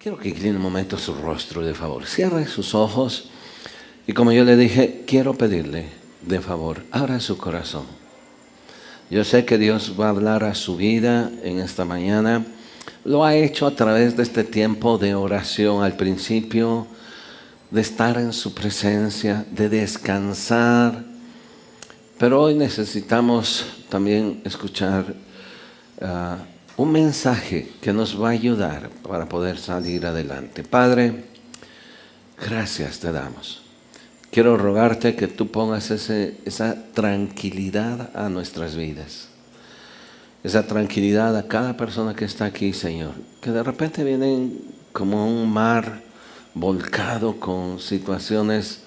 Quiero que incline un momento su rostro, de favor. Cierre sus ojos y, como yo le dije, quiero pedirle, de favor, abra su corazón. Yo sé que Dios va a hablar a su vida en esta mañana. Lo ha hecho a través de este tiempo de oración al principio, de estar en su presencia, de descansar. Pero hoy necesitamos también escuchar un mensaje que nos va a ayudar para poder salir adelante. Padre, gracias te damos. Quiero rogarte que tú pongas esa tranquilidad a nuestras vidas. Esa tranquilidad a cada persona que está aquí, Señor. Que de repente vienen como un mar volcado con situaciones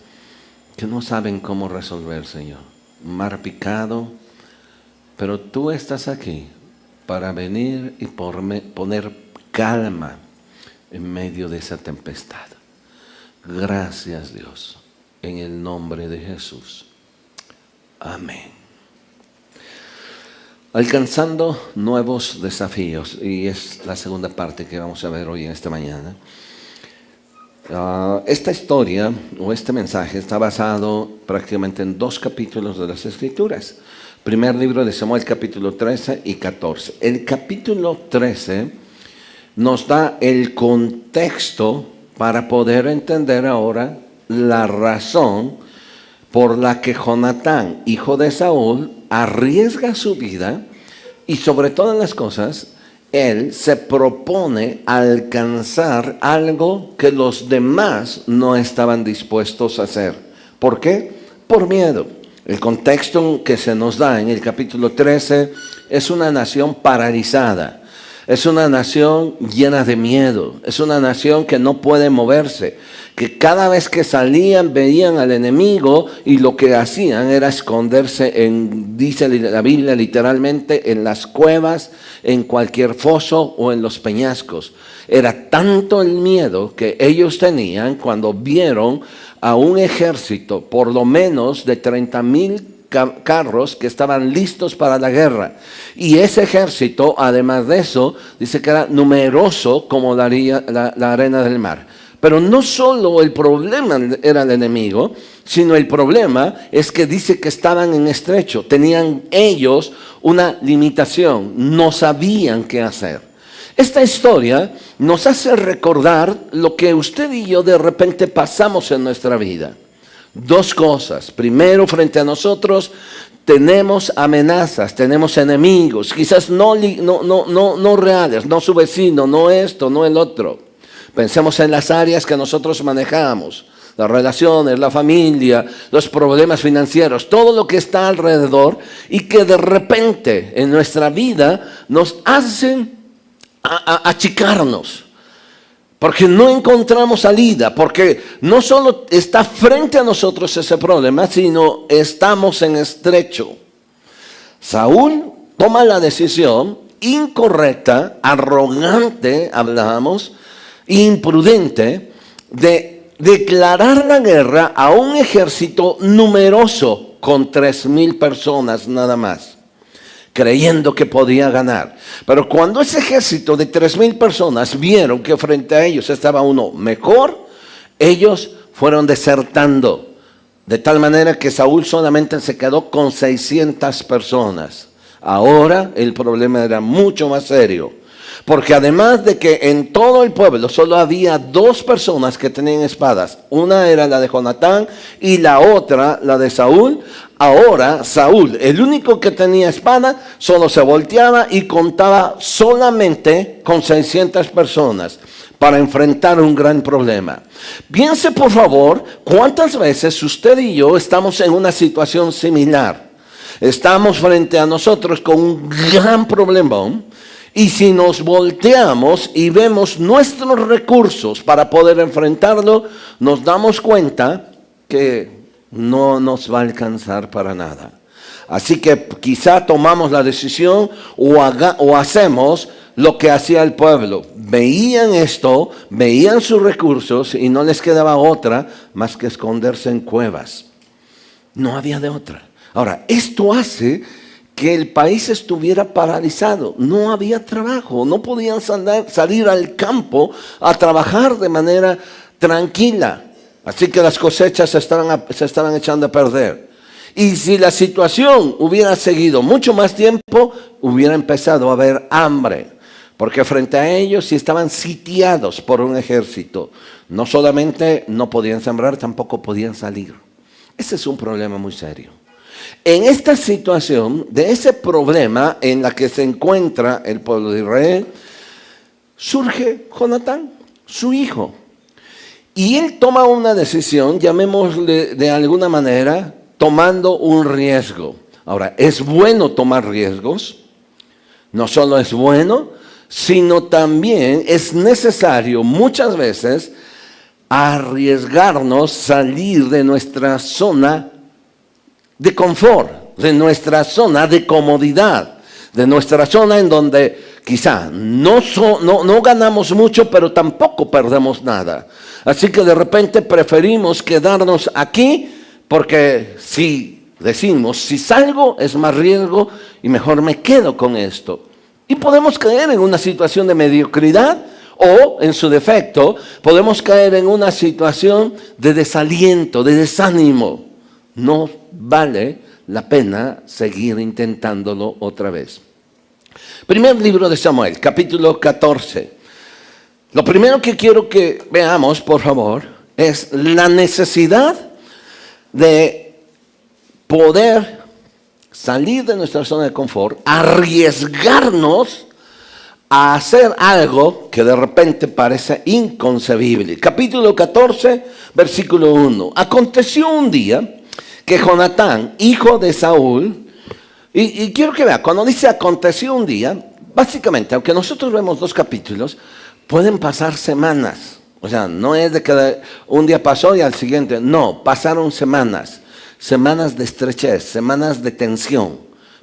que no saben cómo resolver, Señor. Un mar picado, pero tú estás aquí para venir y poner calma en medio de esa tempestad. Gracias, Dios, en el nombre de Jesús. Amén. Alcanzando nuevos desafíos, y es la segunda parte que vamos a ver hoy en esta mañana. Esta historia o este mensaje está basado prácticamente en 2 capítulos de las Escrituras. Primer libro de Samuel, capítulo 13 y 14. El capítulo 13 nos da el contexto para poder entender ahora la razón por la que Jonatán, hijo de Saúl, arriesga su vida y, sobre todas las cosas, él se propone alcanzar algo que los demás no estaban dispuestos a hacer. ¿Por qué? Por miedo. El contexto que se nos da en el capítulo 13 es una nación paralizada. Es una nación llena de miedo. Es una nación que no puede moverse. Que cada vez que salían veían al enemigo y lo que hacían era esconderse dice la Biblia literalmente, en las cuevas, en cualquier foso o en los peñascos. Era tanto el miedo que ellos tenían cuando vieron a un ejército, por lo menos de 30,000 carros que estaban listos para la guerra. Y ese ejército, además de eso, dice que era numeroso como la arena del mar. Pero no solo el problema era el enemigo, sino el problema es que dice que estaban en estrecho. Tenían ellos una limitación, no sabían qué hacer. Esta historia nos hace recordar lo que usted y yo de repente pasamos en nuestra vida. 2 cosas. Primero, frente a nosotros tenemos amenazas, tenemos enemigos, quizás no reales, no su vecino, no esto, no el otro. Pensemos en las áreas que nosotros manejamos, las relaciones, la familia, los problemas financieros, todo lo que está alrededor y que de repente en nuestra vida nos hacen achicarnos. Porque no encontramos salida, porque no solo está frente a nosotros ese problema, sino estamos en estrecho. Saúl toma la decisión incorrecta, arrogante, hablábamos, imprudente, de declarar la guerra a un ejército numeroso con 3,000 personas nada más, creyendo que podía ganar. Pero cuando ese ejército de 3,000 personas vieron que frente a ellos estaba uno mejor, ellos fueron desertando. De tal manera que Saúl solamente se quedó con 600 personas. Ahora el problema era mucho más serio. Porque además de que en todo el pueblo solo había 2 personas que tenían espadas. Una era la de Jonatán y la otra la de Saúl. Ahora Saúl, el único que tenía espada, solo se volteaba y contaba solamente con 600 personas para enfrentar un gran problema. Piense por favor cuántas veces usted y yo estamos en una situación similar. Estamos frente a nosotros con un gran problemón. Y si nos volteamos y vemos nuestros recursos para poder enfrentarlo, nos damos cuenta que no nos va a alcanzar para nada. Así que quizá tomamos la decisión o hacemos lo que hacía el pueblo. Veían esto, veían sus recursos y no les quedaba otra más que esconderse en cuevas. No había de otra. Ahora, esto hace que el país estuviera paralizado. No había trabajo, no podían salir al campo a trabajar de manera tranquila. Así que las cosechas se estaban echando a perder. Y si la situación hubiera seguido mucho más tiempo, hubiera empezado a haber hambre. Porque frente a ellos sí estaban sitiados por un ejército. No solamente no podían sembrar, tampoco podían salir. Ese es un problema muy serio. En esta situación, de ese problema en la que se encuentra el pueblo de Israel, surge Jonatán, su hijo. Y él toma una decisión, llamémosle de alguna manera, tomando un riesgo. Ahora, ¿es bueno tomar riesgos? No solo es bueno, sino también es necesario muchas veces arriesgarnos, salir de nuestra zona de confort, de nuestra zona de comodidad, de nuestra zona en donde quizá no ganamos mucho, pero tampoco perdemos nada. Así que de repente preferimos quedarnos aquí porque si decimos, si salgo es más riesgo y mejor me quedo con esto. Y podemos caer en una situación de mediocridad o, en su defecto, podemos caer en una situación de desaliento, de desánimo. No vale la pena seguir intentándolo otra vez. Primer libro de Samuel, capítulo 14. Lo primero que quiero que veamos, por favor, es la necesidad de poder salir de nuestra zona de confort, arriesgarnos a hacer algo que de repente parece inconcebible. Capítulo 14, versículo 1. Aconteció un día que Jonatán, hijo de Saúl, y quiero que vea, cuando dice aconteció un día, básicamente, aunque nosotros vemos 2 capítulos, pueden pasar semanas. O sea, no es de que un día pasó y al siguiente, no, pasaron semanas. Semanas de estrechez, semanas de tensión.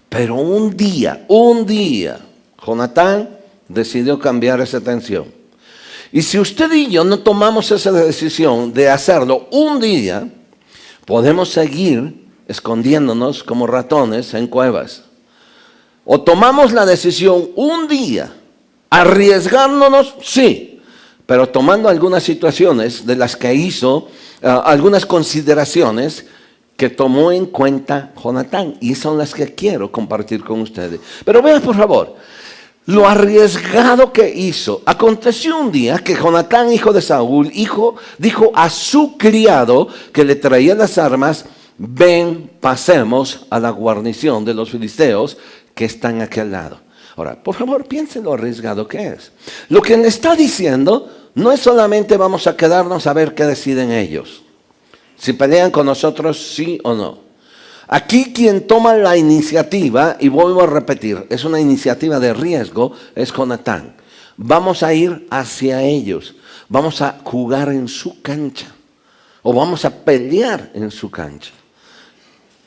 Pero un día, Jonatán decidió cambiar esa tensión. Y si usted y yo no tomamos esa decisión de hacerlo un día, podemos seguir escondiéndonos como ratones en cuevas. O tomamos la decisión un día, arriesgándonos, sí, pero tomando algunas situaciones de las que hizo, algunas consideraciones que tomó en cuenta Jonatán, y son las que quiero compartir con ustedes. Pero vean, por favor, lo arriesgado que hizo. Aconteció un día que Jonatán, hijo de Saúl, dijo a su criado que le traía las armas: ven, pasemos a la guarnición de los filisteos que están a aquel lado. Ahora, por favor, piensen lo arriesgado que es. Lo que le está diciendo no es solamente vamos a quedarnos a ver qué deciden ellos. Si pelean con nosotros, sí o no. Aquí quien toma la iniciativa, y vuelvo a repetir, es una iniciativa de riesgo, es Jonatán. Vamos a ir hacia ellos, vamos a jugar en su cancha, o vamos a pelear en su cancha.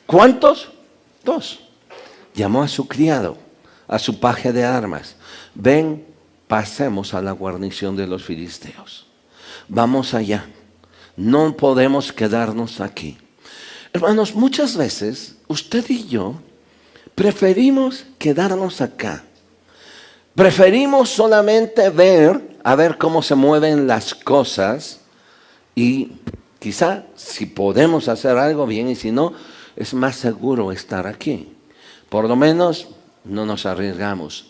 ¿Cuántos? 2. Llamó a su criado, a su paje de armas. Ven, pasemos a la guarnición de los filisteos. Vamos allá. No podemos quedarnos aquí. Hermanos, muchas veces usted y yo preferimos quedarnos acá. Preferimos solamente a ver cómo se mueven las cosas y quizá si podemos hacer algo bien y si no, es más seguro estar aquí. Por lo menos no nos arriesgamos.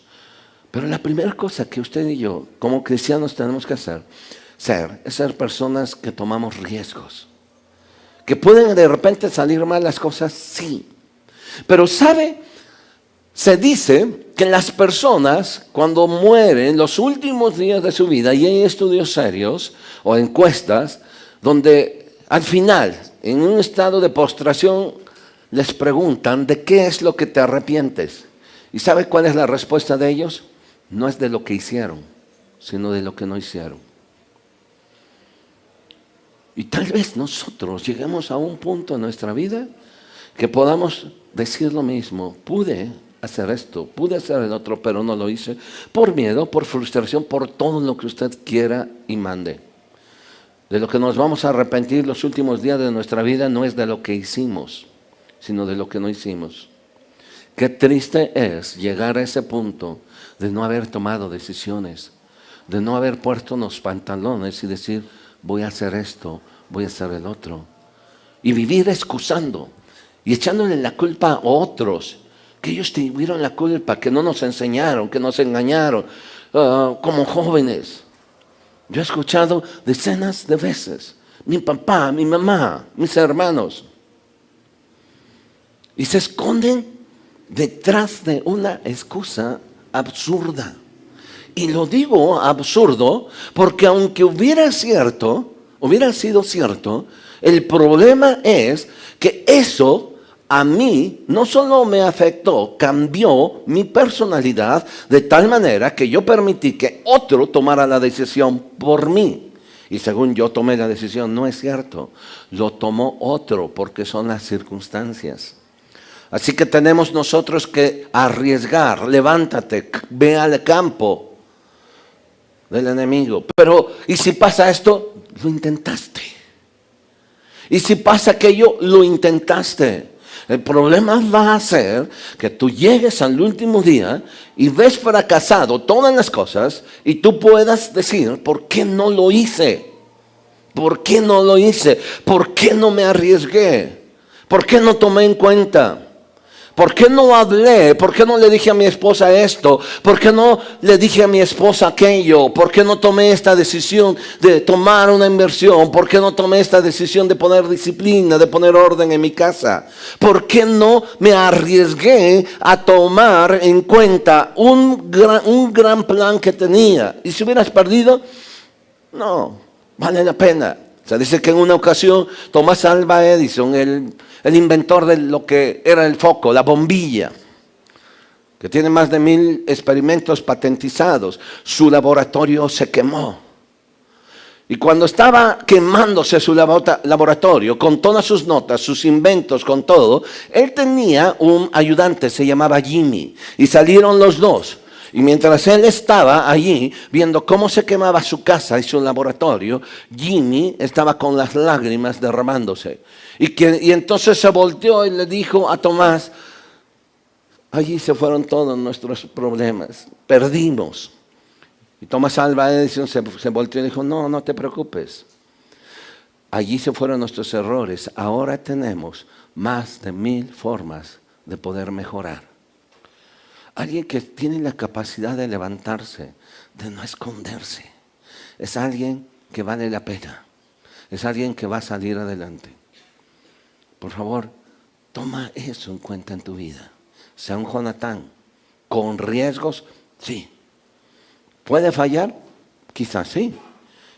Pero la primera cosa que usted y yo como cristianos tenemos que hacer es ser personas que tomamos riesgos. Que pueden de repente salir mal las cosas, sí. Pero ¿sabe? Se dice que las personas cuando mueren los últimos días de su vida, y hay estudios serios o encuestas donde al final, en un estado de postración, les preguntan ¿de qué es lo que te arrepientes? ¿Y sabe cuál es la respuesta de ellos? No es de lo que hicieron, sino de lo que no hicieron. Y tal vez nosotros lleguemos a un punto en nuestra vida que podamos decir lo mismo. Pude hacer esto, pude hacer el otro, pero no lo hice por miedo, por frustración, por todo lo que usted quiera y mande. De lo que nos vamos a arrepentir los últimos días de nuestra vida no es de lo que hicimos, sino de lo que no hicimos. Qué triste es llegar a ese punto de no haber tomado decisiones, de no haber puesto los pantalones y decir, voy a hacer esto, voy a hacer el otro. Y vivir excusando y echándole la culpa a otros, que ellos tuvieron la culpa, que no nos enseñaron, que nos engañaron, como jóvenes. Yo he escuchado decenas de veces, mi papá, mi mamá, mis hermanos, y se esconden detrás de una excusa absurda. Y lo digo absurdo porque aunque hubiera sido cierto, el problema es que eso a mí no solo me afectó, cambió mi personalidad de tal manera que yo permití que otro tomara la decisión por mí. Y según yo tomé la decisión, no es cierto, lo tomó otro porque son las circunstancias. Así que tenemos nosotros que arriesgar, levántate, ve al campo del enemigo. Pero, ¿y si pasa esto? Lo intentaste. ¿Y si pasa aquello? Lo intentaste. El problema va a ser que tú llegues al último día y ves fracasado todas las cosas y tú puedas decir, ¿por qué no lo hice? ¿Por qué no lo hice? ¿Por qué no me arriesgué? ¿Por qué no tomé en cuenta? ¿Por qué no hablé? ¿Por qué no le dije a mi esposa esto? ¿Por qué no le dije a mi esposa aquello? ¿Por qué no tomé esta decisión de tomar una inversión? ¿Por qué no tomé esta decisión de poner disciplina, de poner orden en mi casa? ¿Por qué no me arriesgué a tomar en cuenta un gran plan que tenía? ¿Y si hubieras perdido? No, vale la pena. O sea, dice que en una ocasión Thomas Alva Edison, el inventor de lo que era el foco, la bombilla, que tiene más de 1000 experimentos patentizados, su laboratorio se quemó. Y cuando estaba quemándose su laboratorio, con todas sus notas, sus inventos, con todo, él tenía un ayudante, se llamaba Jimmy, y salieron los dos. Y mientras él estaba allí viendo cómo se quemaba su casa y su laboratorio, Jimmy estaba con las lágrimas derramándose. Y entonces se volteó y le dijo a Tomás, allí se fueron todos nuestros problemas, perdimos. Y Thomas Alva Edison se volteó y dijo, no te preocupes. Allí se fueron nuestros errores, ahora tenemos más de 1000 formas de poder mejorar. Alguien que tiene la capacidad de levantarse, de no esconderse. Es alguien que vale la pena. Es alguien que va a salir adelante. Por favor, toma eso en cuenta en tu vida. Sea un Jonatán. ¿Con riesgos? Sí. ¿Puede fallar? Quizás sí.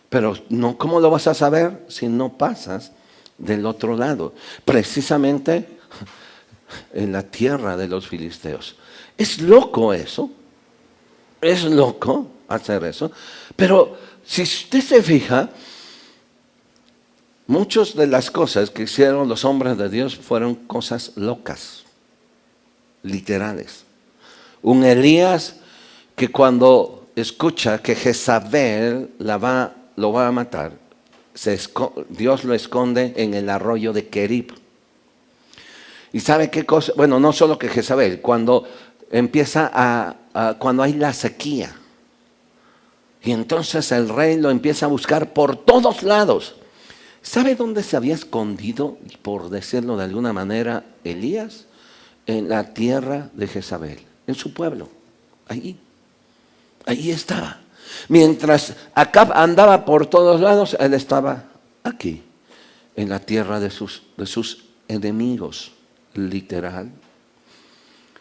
Pero no, ¿cómo lo vas a saber si no pasas del otro lado? Precisamente en la tierra de los filisteos. Es loco eso, es loco hacer eso, pero si usted se fija, muchas de las cosas que hicieron los hombres de Dios fueron cosas locas, literales. Un Elías que cuando escucha que Jezabel lo va a matar, Dios lo esconde en el arroyo de Kerib. ¿Y sabe qué cosa? Bueno, no solo que Jezabel, cuando cuando hay la sequía. Y entonces el rey lo empieza a buscar por todos lados. ¿Sabe dónde se había escondido, por decirlo de alguna manera, Elías? En la tierra de Jezabel, en su pueblo. Allí estaba. Mientras Acab andaba por todos lados, él estaba aquí, en la tierra de sus enemigos, literal.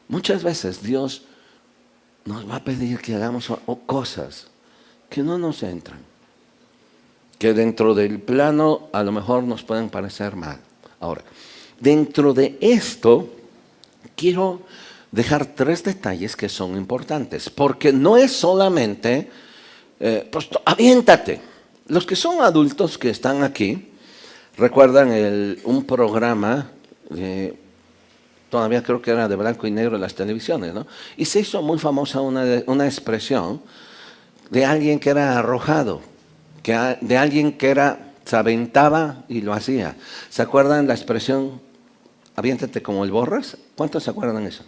Muchas veces Dios nos va a pedir que hagamos cosas que no nos entran, que dentro del plano a lo mejor nos pueden parecer mal. Ahora, dentro de esto, quiero dejar 3 detalles que son importantes, porque no es solamente, pues aviéntate. Los que son adultos que están aquí, recuerdan un programa todavía creo que era de blanco y negro en las televisiones, ¿no? Y se hizo muy famosa una expresión de alguien que era arrojado, de alguien que se aventaba y lo hacía. ¿Se acuerdan la expresión, aviéntate como el Borras? ¿Cuántos se acuerdan de eso?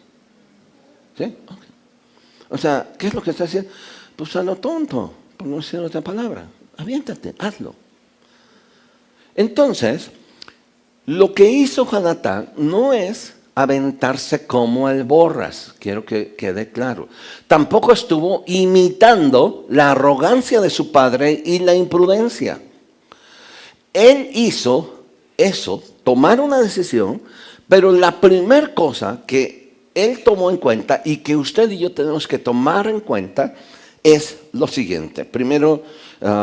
¿Sí? Okay. O sea, ¿qué es lo que está haciendo? Pues a lo tonto, por no decir otra palabra. Aviéntate, hazlo. Entonces, lo que hizo Jonatán no es aventarse como el borras, quiero que quede claro. Tampoco estuvo imitando la arrogancia de su padre y la imprudencia. Él hizo eso, tomar una decisión, pero la primera cosa que él tomó en cuenta y que usted y yo tenemos que tomar en cuenta es lo siguiente. Primero,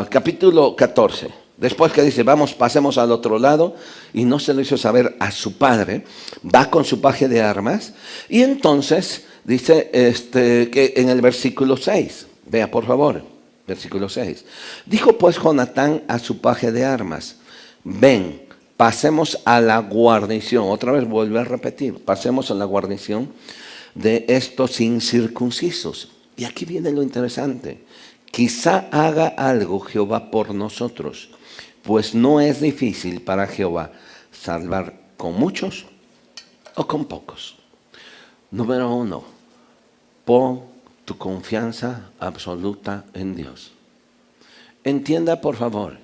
capítulo 14. Después que dice, vamos, pasemos al otro lado, y no se lo hizo saber a su padre, va con su paje de armas, y entonces dice que en el versículo 6, vea por favor, versículo 6, dijo pues Jonatán a su paje de armas, ven, pasemos a la guarnición, otra vez vuelve a repetir, pasemos a la guarnición de estos incircuncisos. Y aquí viene lo interesante, quizá haga algo Jehová por nosotros, pues no es difícil para Jehová salvar con muchos o con pocos. Número 1, pon tu confianza absoluta en Dios. Entienda por favor,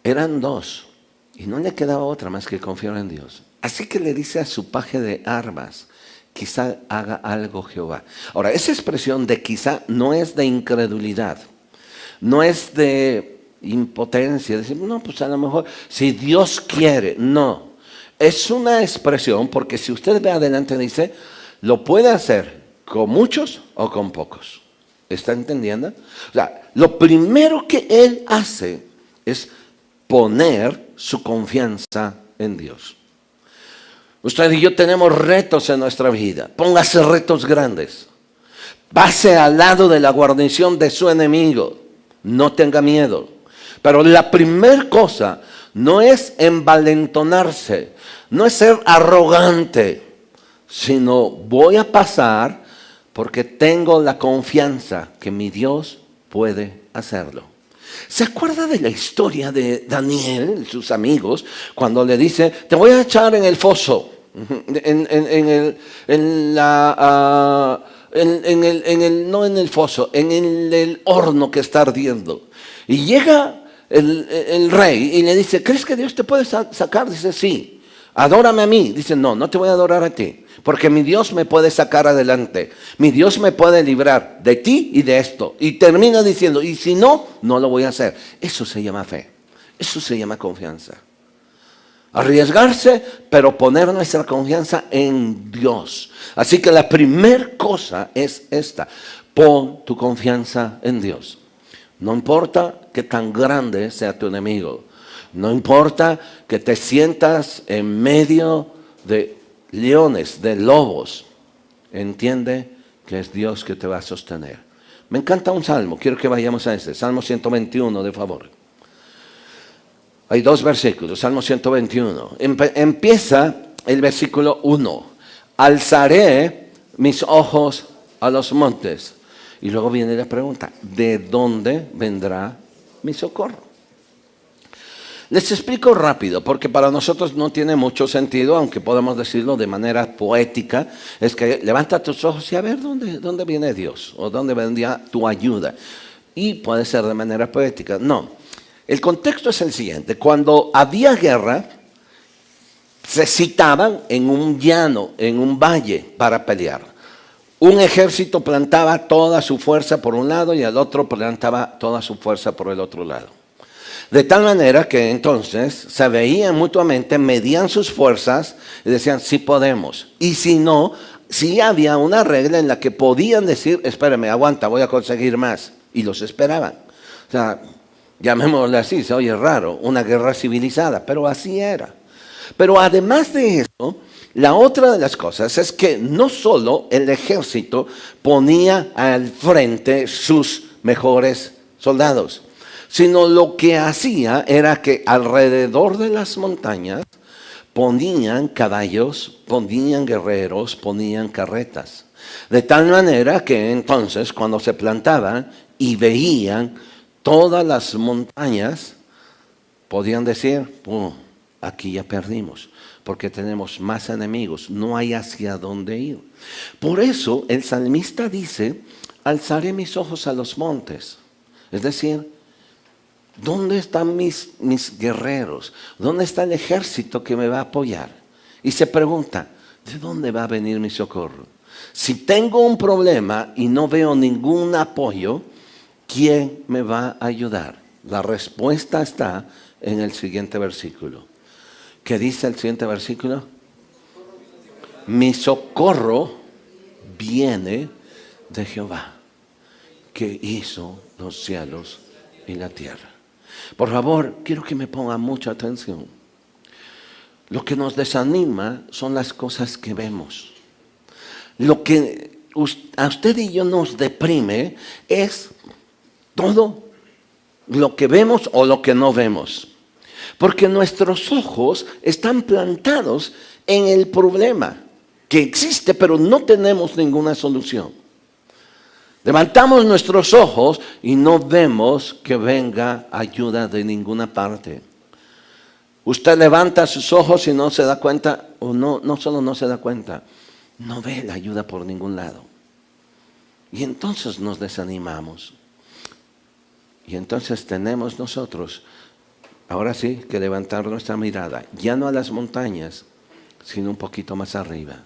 eran dos y no le quedaba otra más que confiar en Dios. Así que le dice a su paje de armas, quizá haga algo Jehová. Ahora, esa expresión de quizá no es de incredulidad, no es de impotencia, decir, no, pues a lo mejor, si Dios quiere, no. Es una expresión, porque si usted ve adelante dice, lo puede hacer con muchos o con pocos. ¿Está entendiendo? O sea, lo primero que él hace es poner su confianza en Dios. Usted y yo tenemos retos en nuestra vida. Póngase retos grandes. Pase al lado de la guarnición de su enemigo. No tenga miedo. Pero la primera cosa no es envalentonarse, no es ser arrogante, sino voy a pasar porque tengo la confianza que mi Dios puede hacerlo. ¿Se acuerda de la historia de Daniel y sus amigos cuando le dice, te voy a echar en el foso, no en el foso, en el horno que está ardiendo? Y llega el rey y le dice, ¿crees que Dios te puede sacar? Dice, sí. Adórame a mí. Dice, no, no te voy a adorar a ti, porque mi Dios me puede sacar adelante. Mi Dios me puede librar de ti y de esto. Y termina diciendo, y si no, no lo voy a hacer. Eso se llama fe. Eso se llama confianza. Arriesgarse, pero poner nuestra confianza en Dios. Así que la primera cosa es esta. Pon tu confianza en Dios. No importa que tan grande sea tu enemigo. No importa que te sientas en medio de leones, de lobos. Entiende que es Dios que te va a sostener. Me encanta un salmo. Quiero que vayamos a ese. Salmo 121, de favor. Hay dos versículos. Salmo 121. Empieza el versículo 1. Alzaré mis ojos a los montes. Y luego viene la pregunta, ¿de dónde vendrá mi socorro? Les explico rápido, porque para nosotros no tiene mucho sentido, aunque podemos decirlo de manera poética, es que levanta tus ojos y a ver dónde viene Dios, o dónde vendría tu ayuda. Y puede ser de manera poética. No, el contexto es el siguiente, cuando había guerra, se citaban en un llano, en un valle para pelear. Un ejército plantaba toda su fuerza por un lado y el otro plantaba toda su fuerza por el otro lado. De tal manera que entonces se veían mutuamente, medían sus fuerzas y decían, sí podemos. Y si no, sí había una regla en la que podían decir, espérame, aguanta, voy a conseguir más. Y los esperaban. O sea, llamémosle así, se oye raro, una guerra civilizada, pero así era. Pero además de eso, la otra de las cosas es que no solo el ejército ponía al frente sus mejores soldados, sino lo que hacía era que alrededor de las montañas ponían caballos, ponían guerreros, ponían carretas. De tal manera que entonces cuando se plantaban y veían todas las montañas, podían decir, aquí ya perdimos, porque tenemos más enemigos, no hay hacia dónde ir. Por eso el salmista dice, alzaré mis ojos a los montes. Es decir, ¿dónde están mis guerreros? ¿Dónde está el ejército que me va a apoyar? Y se pregunta, ¿de dónde va a venir mi socorro? Si tengo un problema y no veo ningún apoyo, ¿quién me va a ayudar? La respuesta está en el siguiente versículo. ¿Qué dice el siguiente versículo? Mi socorro viene de Jehová, que hizo los cielos y la tierra. Por favor, quiero que me pongan mucha atención. Lo que nos desanima son las cosas que vemos. Lo que a usted y yo nos deprime es todo lo que vemos o lo que no vemos. Porque nuestros ojos están plantados en el problema que existe, pero no tenemos ninguna solución. Levantamos nuestros ojos y no vemos que venga ayuda de ninguna parte. Usted levanta sus ojos y no se da cuenta, o no solo no se da cuenta, no ve la ayuda por ningún lado. Y entonces nos desanimamos. Y entonces tenemos nosotros, ahora sí, que levantar nuestra mirada, ya no a las montañas, sino un poquito más arriba.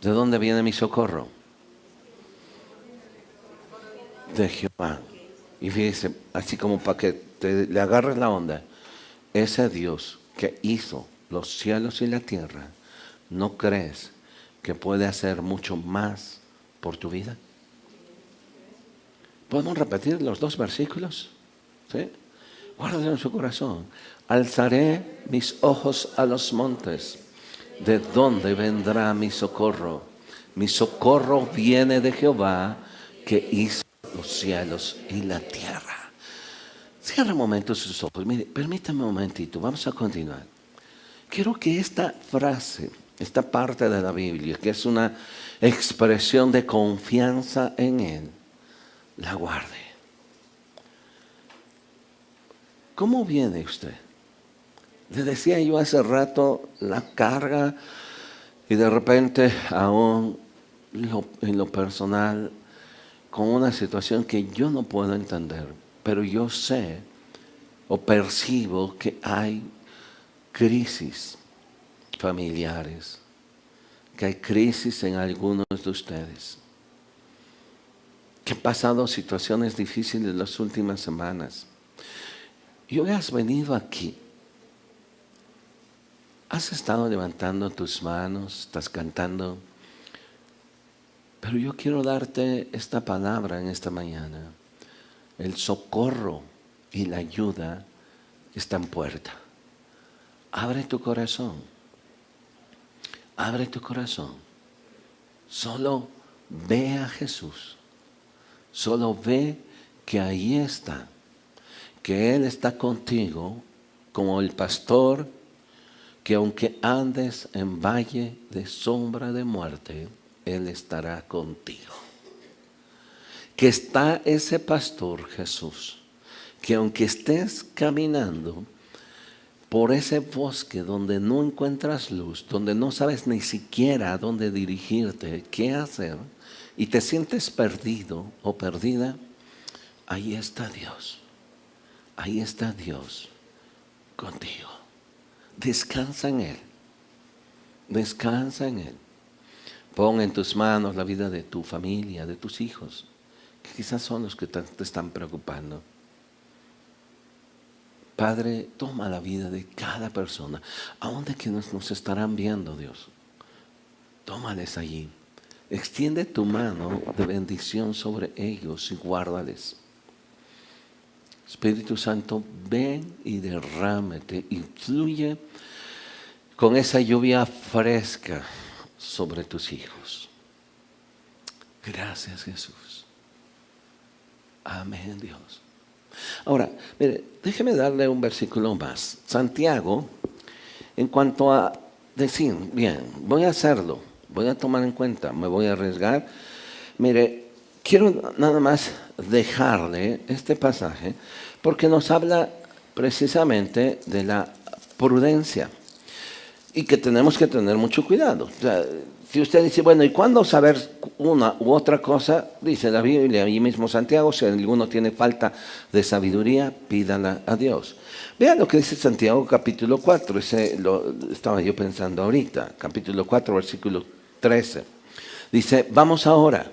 ¿De dónde viene mi socorro? De Jehová. Y fíjese, así como para que le agarres la onda, ese Dios que hizo los cielos y la tierra, ¿no crees que puede hacer mucho más por tu vida? ¿Podemos repetir los dos versículos? ¿Sí? Guárdalo en su corazón. Alzaré mis ojos a los montes. ¿De dónde vendrá mi socorro? Mi socorro viene de Jehová, que hizo los cielos y la tierra. Cierra un momento sus ojos. Mire, permítame un momentito, vamos a continuar. Quiero que esta frase, esta parte de la Biblia, que es una expresión de confianza en Él, la guarde. ¿Cómo viene usted? Le decía yo hace rato, la carga, y de repente aún en lo personal, con una situación que yo no puedo entender, pero yo sé o percibo que hay crisis familiares, que hay crisis en algunos de ustedes, que han pasado situaciones difíciles las últimas semanas. Y hoy has venido aquí, has estado levantando tus manos, estás cantando, pero yo quiero darte esta palabra en esta mañana. El socorro y la ayuda están en puerta. Abre tu corazón. Abre tu corazón. Solo ve a Jesús. Solo ve que ahí está. Que Él está contigo como el pastor que aunque andes en valle de sombra de muerte, Él estará contigo. Que está ese pastor Jesús, que aunque estés caminando por ese bosque donde no encuentras luz, donde no sabes ni siquiera a dónde dirigirte, qué hacer, y te sientes perdido o perdida, ahí está Dios. Ahí está Dios contigo. Descansa en Él. Descansa en Él. Pon en tus manos la vida de tu familia, de tus hijos, que quizás son los que te están preocupando. Padre, toma la vida de cada persona, aun de quienes nos estarán viendo, Dios. Tómales allí. Extiende tu mano de bendición sobre ellos y guárdales. Espíritu Santo, ven y derrámate y fluye con esa lluvia fresca sobre tus hijos. Gracias, Jesús. Amén, Dios. Ahora, mire, déjeme darle un versículo más. Santiago, en cuanto a decir, bien, voy a hacerlo, voy a tomar en cuenta, me voy a arriesgar. Mire, quiero nada más dejarle este pasaje porque nos habla precisamente de la prudencia. y que tenemos que tener mucho cuidado. O sea, si usted dice, bueno, ¿y cuándo saber una u otra cosa? Dice la Biblia, ahí mismo Santiago, si alguno tiene falta de sabiduría, pídala a Dios. Vean lo que dice Santiago capítulo 4, estaba yo pensando ahorita, capítulo 4, versículo 13. Dice, vamos ahora.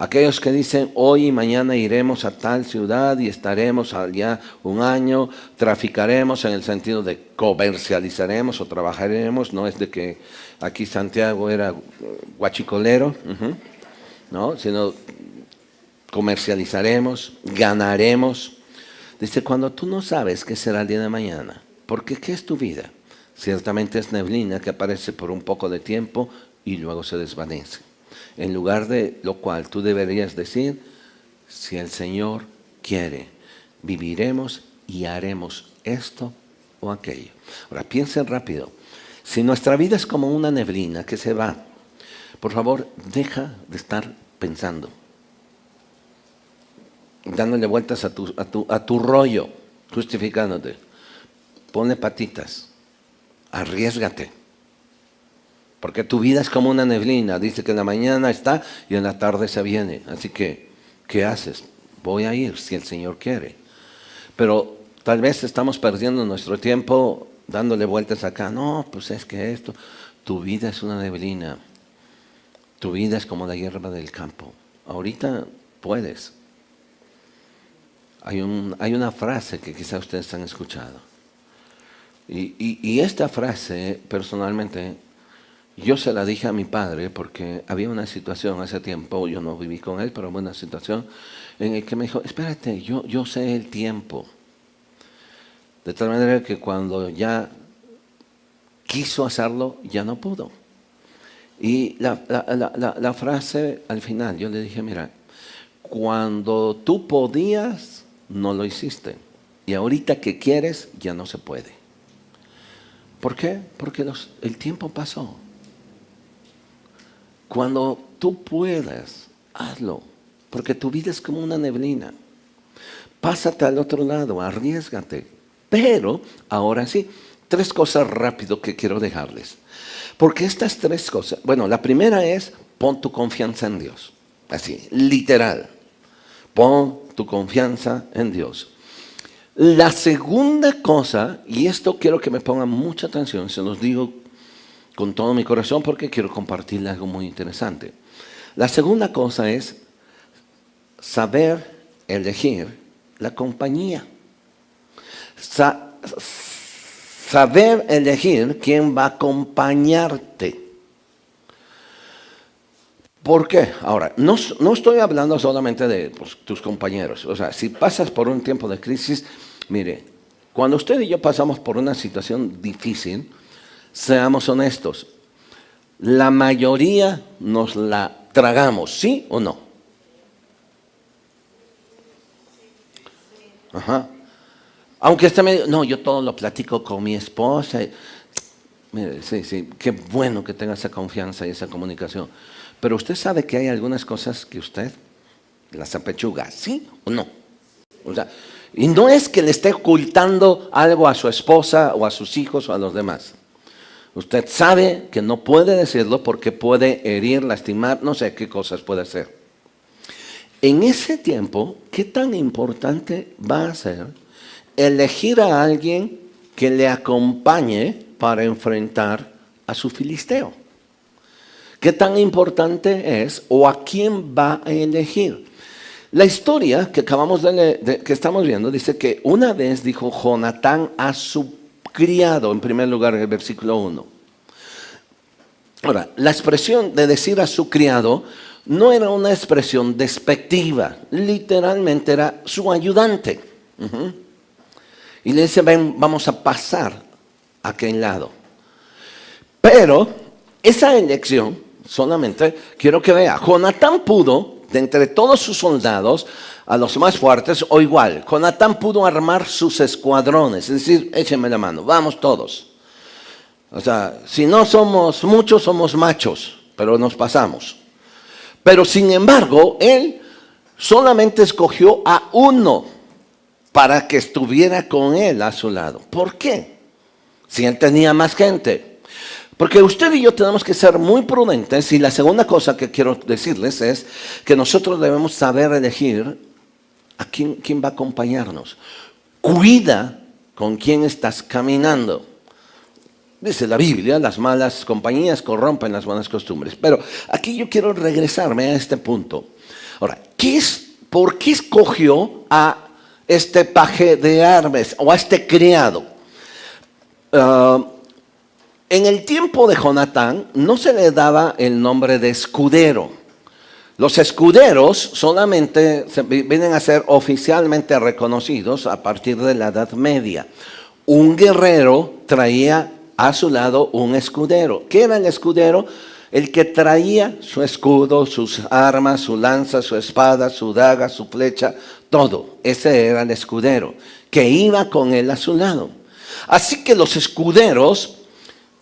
Aquellos que dicen, hoy y mañana iremos a tal ciudad y estaremos allá un año, traficaremos en el sentido de comercializaremos o trabajaremos, no es de que aquí Santiago era guachicolero, ¿no? Sino comercializaremos, ganaremos. Dice, cuando tú no sabes qué será el día de mañana, porque ¿qué es tu vida? Ciertamente es neblina que aparece por un poco de tiempo y luego se desvanece. En lugar de lo cual tú deberías decir, si el Señor quiere, viviremos y haremos esto o aquello. Ahora, piensen rápido. Si nuestra vida es como una neblina que se va, por favor, deja de estar pensando, dándole vueltas a tu rollo, justificándote. Ponle patitas, arriésgate. Porque tu vida es como una neblina. Dice que en la mañana está y en la tarde se viene. Así que, ¿qué haces? Voy a ir si el Señor quiere. Pero tal vez estamos perdiendo nuestro tiempo dándole vueltas acá. No, pues es que esto. Tu vida es una neblina. Tu vida es como la hierba del campo. Ahorita puedes. Hay una frase que quizá ustedes han escuchado. Y esta frase, personalmente, yo se la dije a mi padre porque había una situación hace tiempo, yo no viví con él, pero hubo una situación en la que me dijo, espérate, yo sé el tiempo. De tal manera que cuando ya quiso hacerlo, ya no pudo. Y la frase al final, yo le dije, mira, cuando tú podías, no lo hiciste. Y ahorita que quieres, ya no se puede. ¿Por qué? Porque el tiempo pasó. Cuando tú puedas, hazlo, porque tu vida es como una neblina. Pásate al otro lado, arriésgate. Pero, ahora sí, 3 cosas rápido que quiero dejarles. Porque estas 3 cosas, bueno, la primera es, pon tu confianza en Dios. Así, literal. Pon tu confianza en Dios. La segunda cosa, y esto quiero que me pongan mucha atención, se los digo con todo mi corazón porque quiero compartirles algo muy interesante. La segunda cosa es saber elegir la compañía. Saber elegir quién va a acompañarte. ¿Por qué? Ahora, no estoy hablando solamente de tus compañeros. O sea, si pasas por un tiempo de crisis, mire, cuando usted y yo pasamos por una situación difícil, seamos honestos, la mayoría nos la tragamos, ¿sí o no? Ajá. Aunque esté medio, no, yo todo lo platico con mi esposa. Mire, sí, qué bueno que tenga esa confianza y esa comunicación. Pero usted sabe que hay algunas cosas que usted las apechuga, ¿sí o no? O sea, y no es que le esté ocultando algo a su esposa o a sus hijos o a los demás. Usted sabe que no puede decirlo porque puede herir, lastimar, no sé qué cosas puede hacer. En ese tiempo, ¿qué tan importante va a ser elegir a alguien que le acompañe para enfrentar a su filisteo? ¿Qué tan importante es o a quién va a elegir? La historia que acabamos que estamos viendo dice que una vez dijo Jonatán a su criado, en primer lugar, en el versículo 1. Ahora, la expresión de decir a su criado no era una expresión despectiva, literalmente era su ayudante. Y le dice, ven, vamos a pasar a aquel lado. Pero esa elección, solamente quiero que vea, Jonatán pudo, de entre todos sus soldados, a los más fuertes, o igual, Jonatán pudo armar sus escuadrones, es decir, échenme la mano, vamos todos. O sea, si no somos muchos, somos machos, pero nos pasamos. Pero sin embargo, él solamente escogió a uno para que estuviera con él a su lado. ¿Por qué? Si él tenía más gente. Porque usted y yo tenemos que ser muy prudentes, y la segunda cosa que quiero decirles es que nosotros debemos saber elegir a quién va a acompañarnos. Cuida con quién estás caminando. Dice la Biblia, las malas compañías corrompen las buenas costumbres. Pero aquí yo quiero regresarme a este punto. Ahora, ¿por qué escogió a este paje de armas o a este criado? En el tiempo de Jonatán no se le daba el nombre de escudero. Los escuderos solamente vienen a ser oficialmente reconocidos a partir de la Edad Media. Un guerrero traía a su lado un escudero. ¿Qué era el escudero? El que traía su escudo, sus armas, su lanza, su espada, su daga, su flecha, todo. Ese era el escudero, que iba con él a su lado. Así que los escuderos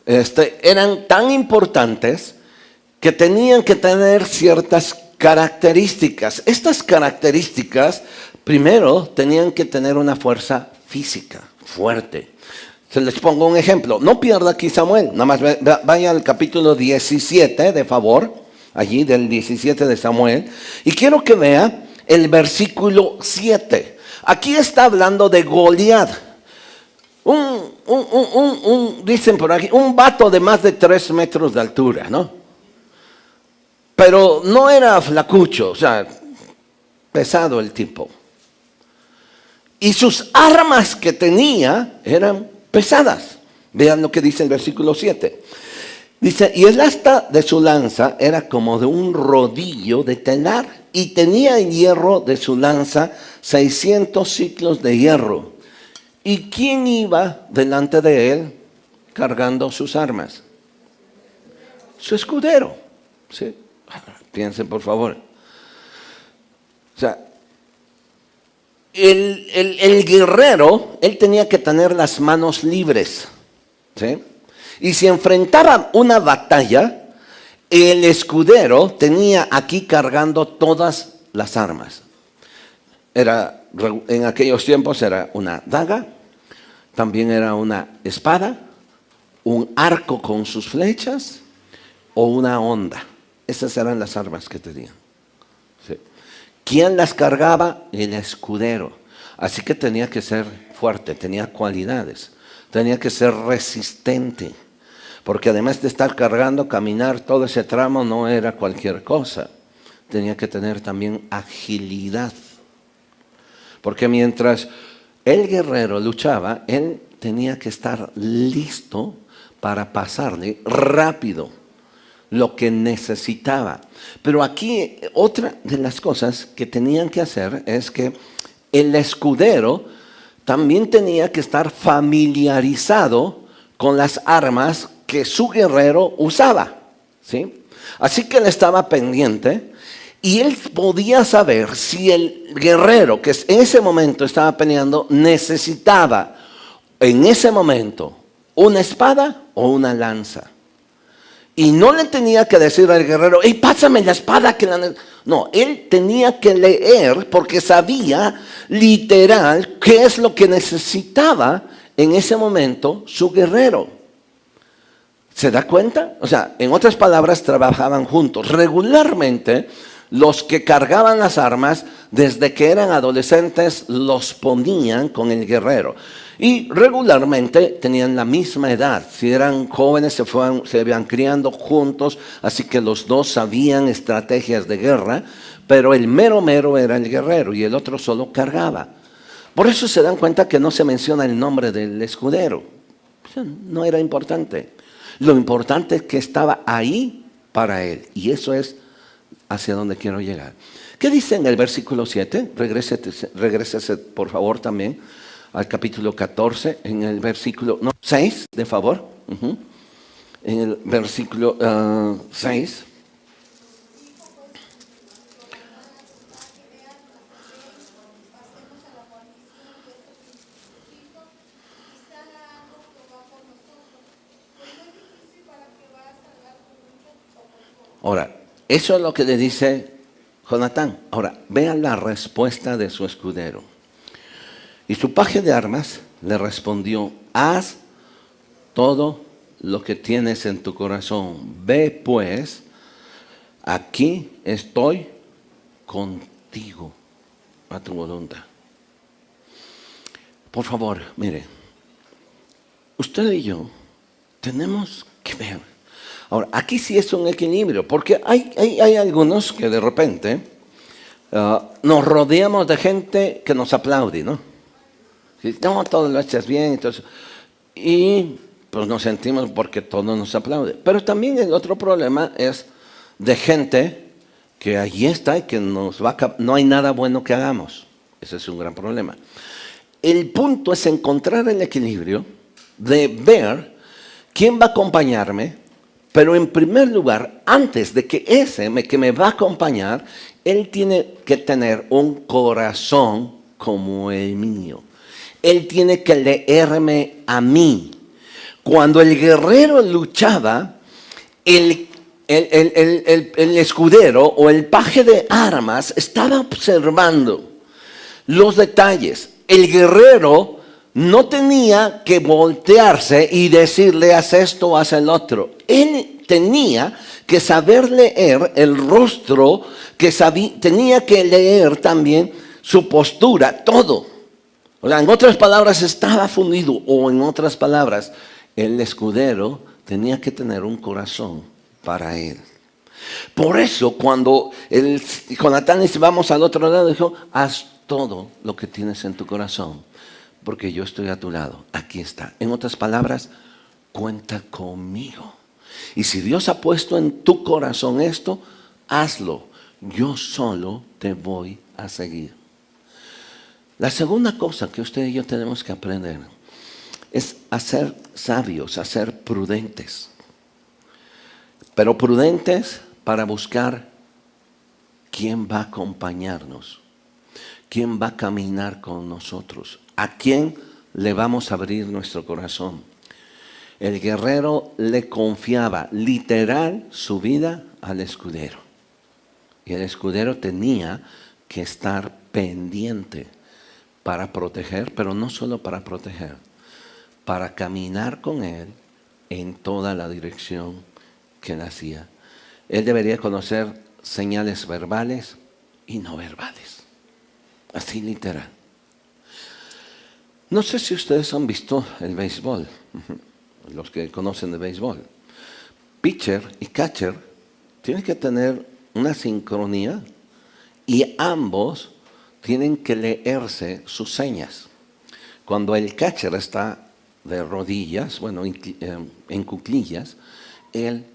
eran tan importantes que tenían que tener ciertas características. Estas características, primero, tenían que tener una fuerza física fuerte. Se les pongo un ejemplo. No pierda aquí Samuel. Nada más vaya al capítulo 17, de favor. Allí del 17 de Samuel. Y quiero que vea el versículo 7. Aquí está hablando de Goliat. Dicen por aquí, un vato de más de 3 metros de altura, ¿no? Pero no era flacucho, o sea, pesado el tipo. Y sus armas que tenía eran pesadas. Vean lo que dice el versículo 7. Dice, y el asta de su lanza era como de un rodillo de telar, y tenía el hierro de su lanza 600 ciclos de hierro. ¿Y quién iba delante de él cargando sus armas? Su escudero. ¿Sí? Piensen, por favor. O sea, el guerrero, él tenía que tener las manos libres. ¿Sí? Y si enfrentaba una batalla, el escudero tenía aquí cargando todas las armas. En aquellos tiempos era una daga, también era una espada, un arco con sus flechas o una honda. Esas eran las armas que tenían. ¿Sí? ¿Quién las cargaba? El escudero. Así que tenía que ser fuerte, tenía cualidades, tenía que ser resistente. Porque además de estar cargando, caminar todo ese tramo no era cualquier cosa. Tenía que tener también agilidad. Porque mientras el guerrero luchaba, él tenía que estar listo para pasarle rápido lo que necesitaba. Pero aquí otra de las cosas que tenían que hacer es que el escudero también tenía que estar familiarizado con las armas que su guerrero usaba, ¿sí? Así que él estaba pendiente y él podía saber si el guerrero que en ese momento estaba peleando necesitaba en ese momento una espada o una lanza. Y no le tenía que decir al guerrero, hey, pásame la espada. No, él tenía que leer porque sabía literal qué es lo que necesitaba en ese momento su guerrero. ¿Se da cuenta? O sea, en otras palabras, trabajaban juntos. Regularmente, los que cargaban las armas, desde que eran adolescentes, los ponían con el guerrero. Y regularmente tenían la misma edad. Si eran jóvenes, se iban criando juntos, así que los dos sabían estrategias de guerra, pero el mero mero era el guerrero y el otro solo cargaba. Por eso se dan cuenta que no se menciona el nombre del escudero. No era importante. Lo importante es que estaba ahí para él. Y eso es hacia donde quiero llegar. ¿Qué dice en el versículo 7? Regrésese por favor también al capítulo 14, en el versículo 6, de favor. En el versículo 6. Ahora, eso es lo que le dice Jonatán. Ahora, vean la respuesta de su escudero. Y su paje de armas le respondió, haz todo lo que tienes en tu corazón. Ve pues, aquí estoy contigo a tu voluntad. Por favor, mire, usted y yo tenemos que ver. Ahora, aquí sí es un equilibrio, porque hay algunos que de repente nos rodeamos de gente que nos aplaude, ¿no? No, todo lo echas bien, entonces, y pues nos sentimos porque todo nos aplaude. Pero también el otro problema es de gente que allí está y que no hay nada bueno que hagamos. Ese es un gran problema. El punto es encontrar el equilibrio de ver quién va a acompañarme, pero en primer lugar, antes de que que me va a acompañar, él tiene que tener un corazón como el mío. Él tiene que leerme a mí. Cuando el guerrero luchaba, el escudero o el paje de armas estaba observando los detalles. El guerrero no tenía que voltearse y decirle haz esto, haz el otro. Él tenía que saber leer el rostro, tenía que leer también su postura, todo. O sea, en otras palabras, estaba fundido, o en otras palabras, el escudero tenía que tener un corazón para él. Por eso, cuando Jonatán dice, vamos al otro lado, dijo, haz todo lo que tienes en tu corazón, porque yo estoy a tu lado. Aquí está. En otras palabras, cuenta conmigo. Y si Dios ha puesto en tu corazón esto, hazlo. Yo solo te voy a seguir. La segunda cosa que usted y yo tenemos que aprender es a ser sabios, a ser prudentes. Pero prudentes para buscar quién va a acompañarnos, quién va a caminar con nosotros, a quién le vamos a abrir nuestro corazón. El guerrero le confiaba literal su vida al escudero. Y el escudero tenía que estar pendiente para proteger, pero no solo para proteger, para caminar con él en toda la dirección que él hacía. Él debería conocer señales verbales y no verbales. Así literal. No sé si ustedes han visto el béisbol, los que conocen de béisbol. Pitcher y catcher tienen que tener una sincronía y ambos tienen que leerse sus señas. Cuando el catcher está de rodillas, bueno, en cuclillas, él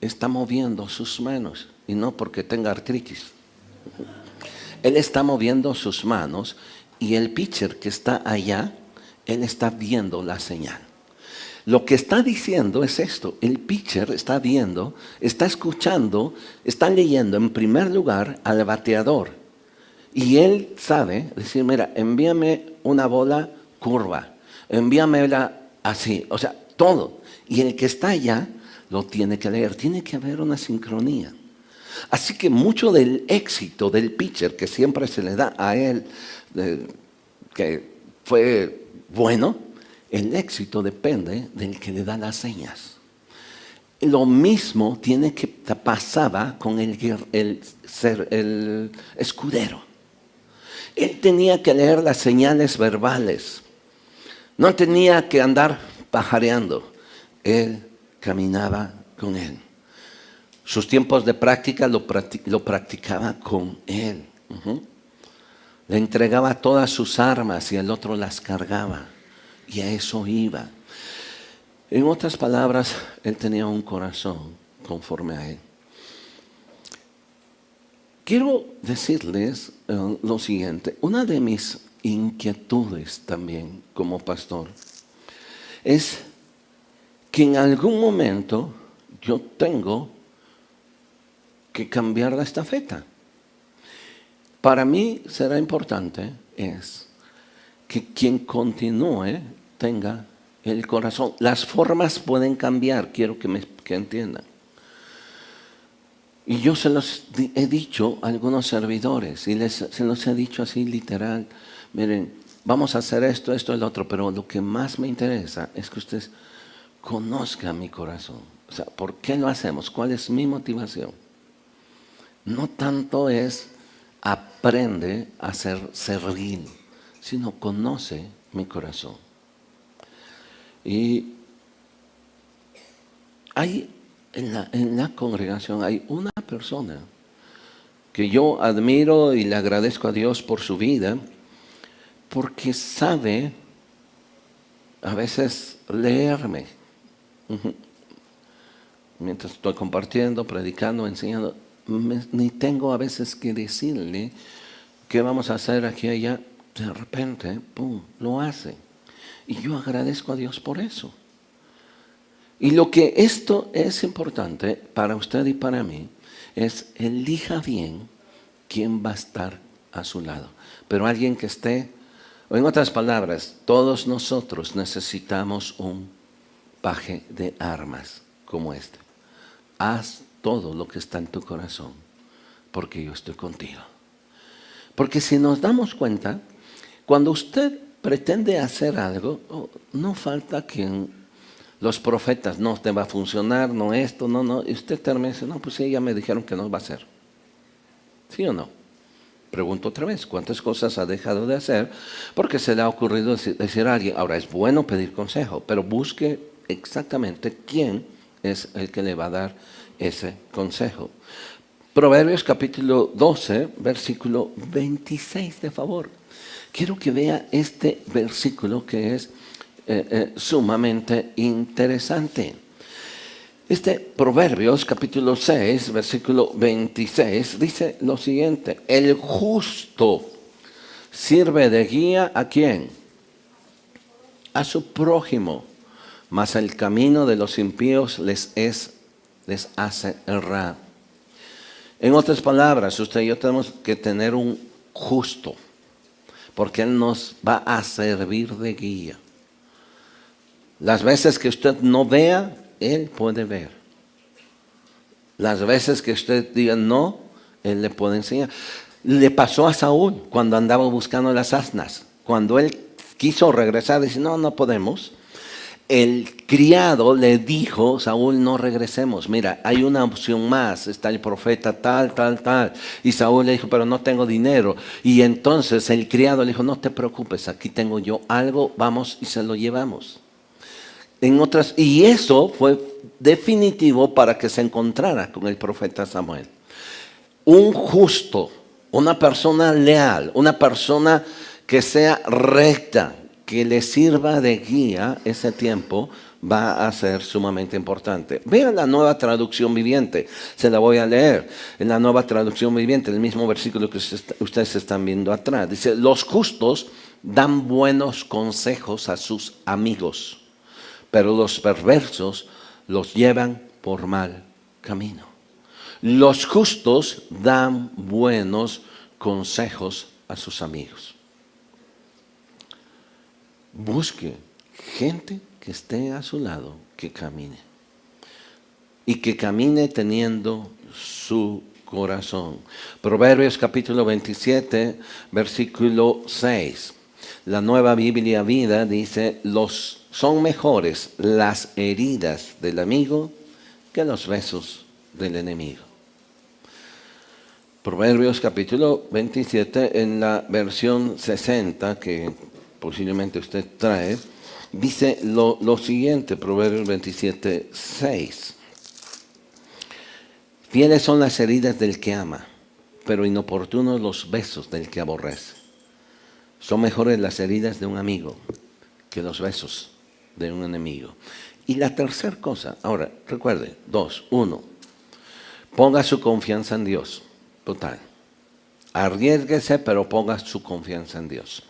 está moviendo sus manos, y no porque tenga artritis. Él está moviendo sus manos y el pitcher que está allá, él está viendo la señal. Lo que está diciendo es esto: el pitcher está viendo, está escuchando, está leyendo en primer lugar al bateador. Y él sabe decir, mira, envíame una bola curva, envíamela así, o sea, todo. Y el que está allá lo tiene que leer, tiene que haber una sincronía. Así que mucho del éxito del pitcher que siempre se le da a él, que fue bueno, el éxito depende del que le da las señas. Lo mismo pasaba con el escudero. Él tenía que leer las señales verbales. No tenía que andar pajareando. Él caminaba con él. Sus tiempos de práctica lo practicaba con él. Le entregaba todas sus armas y el otro las cargaba. Y a eso iba. En otras palabras, él tenía un corazón conforme a él. Quiero decirles lo siguiente. Una de mis inquietudes también como pastor es que en algún momento yo tengo que cambiar la estafeta. Para mí será importante es que quien continúe tenga el corazón. Las formas pueden cambiar, quiero que entiendan. Y yo se los he dicho a algunos servidores y se los he dicho así literal. Miren, vamos a hacer esto, el otro, pero lo que más me interesa es que ustedes conozca mi corazón. O sea, ¿por qué lo hacemos? ¿Cuál es mi motivación? No tanto es aprende a ser servil, sino conoce mi corazón. Y hay en la congregación hay una persona que yo admiro y le agradezco a Dios por su vida, porque sabe a veces leerme. Mientras estoy compartiendo, predicando, enseñando, ni tengo a veces que decirle qué vamos a hacer aquí y allá. De repente, ¡pum!, lo hace. Y yo agradezco a Dios por eso. Y lo que esto es importante para usted y para mí es elija bien quién va a estar a su lado. Pero alguien que esté, o en otras palabras, todos nosotros necesitamos un paje de armas como este. Haz todo lo que está en tu corazón, porque yo estoy contigo. Porque si nos damos cuenta, cuando usted pretende hacer algo, no falta quien, los profetas, no te va a funcionar, no esto, no, y usted termina y dice, no, pues sí, ya me dijeron que no va a hacer. ¿Sí o no? Pregunto otra vez, ¿cuántas cosas ha dejado de hacer? Porque se le ha ocurrido decir a alguien, ahora es bueno pedir consejo, pero busque exactamente quién es el que le va a dar ese consejo. Proverbios capítulo 12, versículo 26, de favor. Quiero que vea este versículo que es sumamente interesante. Este Proverbios capítulo 6, versículo 26, dice lo siguiente: el justo sirve de guía ¿a quién? A su prójimo, mas el camino de los impíos les hace errar. En otras palabras, usted y yo tenemos que tener un justo, porque Él nos va a servir de guía. Las veces que usted no vea, Él puede ver. Las veces que usted diga no, Él le puede enseñar. Le pasó a Saúl cuando andaba buscando las asnas. Cuando él quiso regresar, dice, no podemos. El criado le dijo, Saúl, no regresemos. Mira, hay una opción más. Está el profeta tal. Y Saúl le dijo, pero no tengo dinero. Y entonces el criado le dijo, no te preocupes, aquí tengo yo algo, vamos y se lo llevamos. Y eso fue definitivo para que se encontrara con el profeta Samuel. Un justo, una persona leal, una persona que sea recta, que le sirva de guía ese tiempo, va a ser sumamente importante. Vean la Nueva Traducción Viviente, se la voy a leer. En la Nueva Traducción Viviente, el mismo versículo que ustedes están viendo atrás, dice, los justos dan buenos consejos a sus amigos, pero los perversos los llevan por mal camino. Los justos dan buenos consejos a sus amigos. Busque gente que esté a su lado, que camine. Y que camine teniendo su corazón. Proverbios capítulo 27, versículo 6. La Nueva Biblia Vida dice, son mejores las heridas del amigo que los besos del enemigo. Proverbios capítulo 27 en la versión 60 que posiblemente usted trae, dice lo siguiente, Proverbios 27, 6. Fieles son las heridas del que ama, pero inoportunos los besos del que aborrece. Son mejores las heridas de un amigo que los besos de un enemigo. Y la tercera cosa, ahora, recuerde, 2, 1, ponga su confianza en Dios, total. Arriésguese, pero ponga su confianza en Dios.